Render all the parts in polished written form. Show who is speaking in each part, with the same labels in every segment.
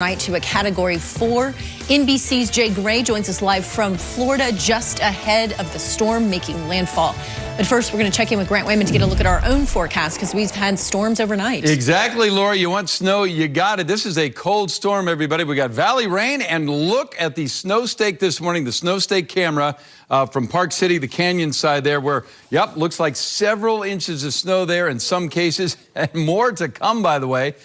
Speaker 1: Tonight to a Category 4. NBC's Jay Gray joins us live from Florida just ahead of the storm making landfall. But first, we're going to check in with Grant Wayman to get a look at our own forecast because we've had storms overnight.
Speaker 2: Exactly, Laura. You want snow, you got it. This is a cold storm, everybody. We got valley rain, and look at the snow stake this morning, the snow stake camera from Park City, the canyon side there, where, yep, looks like several inches of snow there in some cases, and more to come, by the way.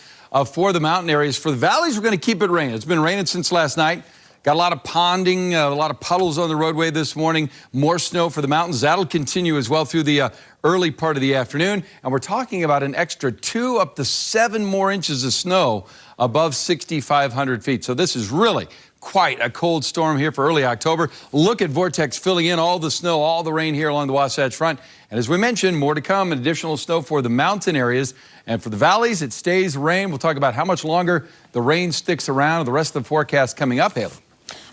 Speaker 2: For the mountain areas. For the valleys, we're going to keep it raining. It's been raining since last night. Got a lot of ponding, a lot of puddles on the roadway this morning. More snow for the mountains. That'll continue as well through the early part of the afternoon. And we're talking about an extra 2 up to 7 more inches of snow above 6,500 feet. So this is really quite a cold storm here for early October. Look at Vortex filling in all the snow, all the rain here along the Wasatch Front. And as we mentioned, more to come, additional snow for the mountain areas. And for the valleys, it stays rain. We'll talk about how much longer the rain sticks around. The rest of the forecast coming up, Haley.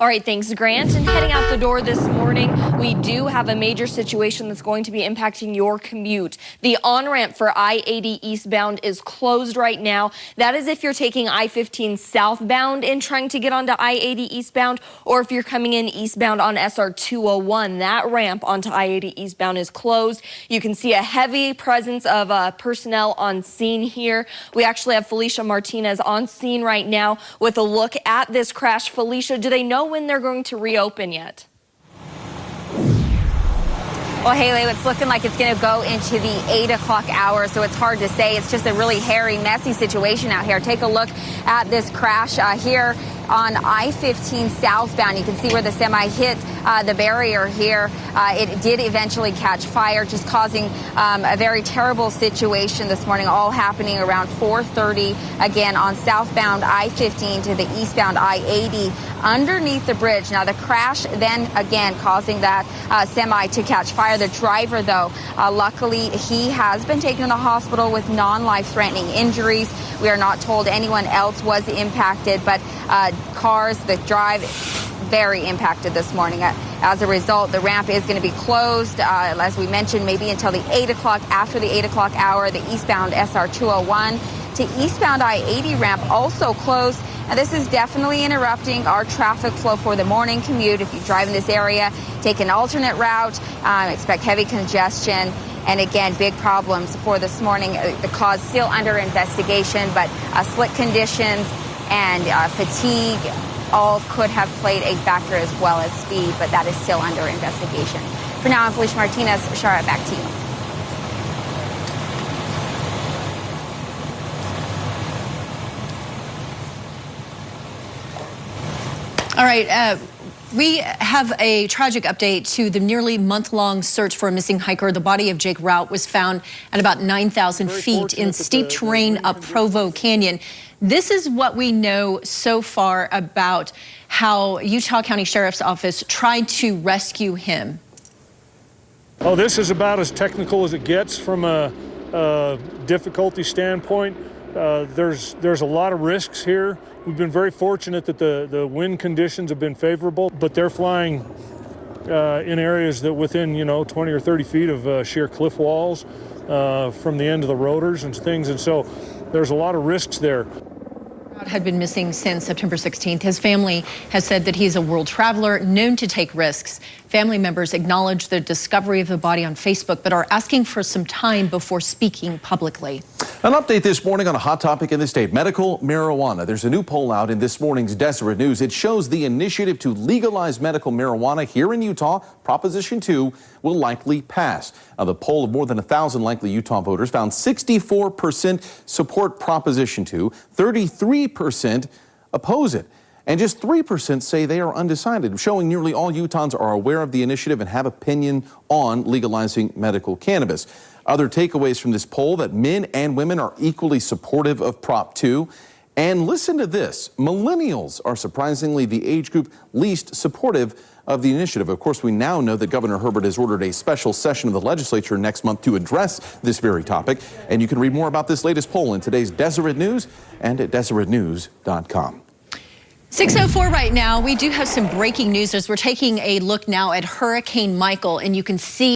Speaker 3: All right, thanks, Grant. And heading out the door this morning, we do have a major situation that's going to be impacting your commute. The on-ramp for I-80 eastbound is closed right now. That is if you're taking I-15 southbound and trying to get onto I-80 eastbound, or if you're coming in eastbound on SR 201. That ramp onto I-80 eastbound is closed. You can see a heavy presence of personnel on scene here. We actually have Felicia Martinez on scene right now with a look at this crash. Felicia, do they know when they're going to reopen yet?
Speaker 4: Well, Haley, it's looking like it's going to go into the 8 o'clock hour, so it's hard to say. It's just a really hairy, messy situation out here. Take a look at this crash here on I-15 southbound. You can see where the semi hit the barrier here. It did eventually catch fire, just causing a very terrible situation this morning, all happening around 4:30 again on southbound I-15 to the eastbound I-80 underneath the bridge. Now, the crash then again causing that semi to catch fire. The driver, though, luckily he has been taken to the hospital with non-life-threatening injuries. We are not told anyone else was impacted, but cars that drive very impacted this morning. As a result, the ramp is going to be closed, as we mentioned, maybe until the 8 o'clock. After the 8 o'clock hour, the eastbound SR 201 to eastbound I-80 ramp also closed. Now, this is definitely interrupting our traffic flow for the morning commute. If you drive in this area, take an alternate route, expect heavy congestion. And again, big problems for this morning. The cause still under investigation, but slick conditions and fatigue all could have played a factor, as well as speed, but that is still under investigation. For now, I'm Felicia Martinez. Shara, back to you.
Speaker 1: All right. We have a tragic update to the nearly month-long search for a missing hiker. The body of Jake Rout was found at about 9,000 feet in steep terrain up Provo Canyon. This is what we know so far about how Utah County Sheriff's Office tried to rescue him.
Speaker 5: Oh, this is about as technical as it gets from a difficulty standpoint. There's a lot of risks here. We've been very fortunate that the wind conditions have been favorable, but they're flying in areas that within 20 or 30 feet of sheer cliff walls from the end of the rotors and things, and so there's a lot of risks there.
Speaker 1: Had been missing since September 16th. His family has said that he's a world traveler known to take risks. Family members acknowledge the discovery of the body on Facebook, but are asking for some time before speaking publicly.
Speaker 6: An update this morning on a hot topic in the state, medical marijuana. There's a new poll out in this morning's Deseret News. It shows the initiative to legalize medical marijuana here in Utah, Proposition 2, will likely pass. Now, the poll of more than 1,000 likely Utah voters found 64% support Proposition 2, 33% oppose it, and just 3% say they are undecided, showing nearly all Utahns are aware of the initiative and have opinion on legalizing medical cannabis. Other takeaways from this poll: that men and women are equally supportive of Prop 2. And listen to this, millennials are surprisingly the age group least supportive of the initiative. Of course, we now know that Governor Herbert has ordered a special session of the legislature next month to address this very topic. And you can read more about this latest poll in today's Deseret News and at DeseretNews.com.
Speaker 1: 6:04 right now. We do have some breaking news as we're taking a look now at Hurricane Michael, and you can see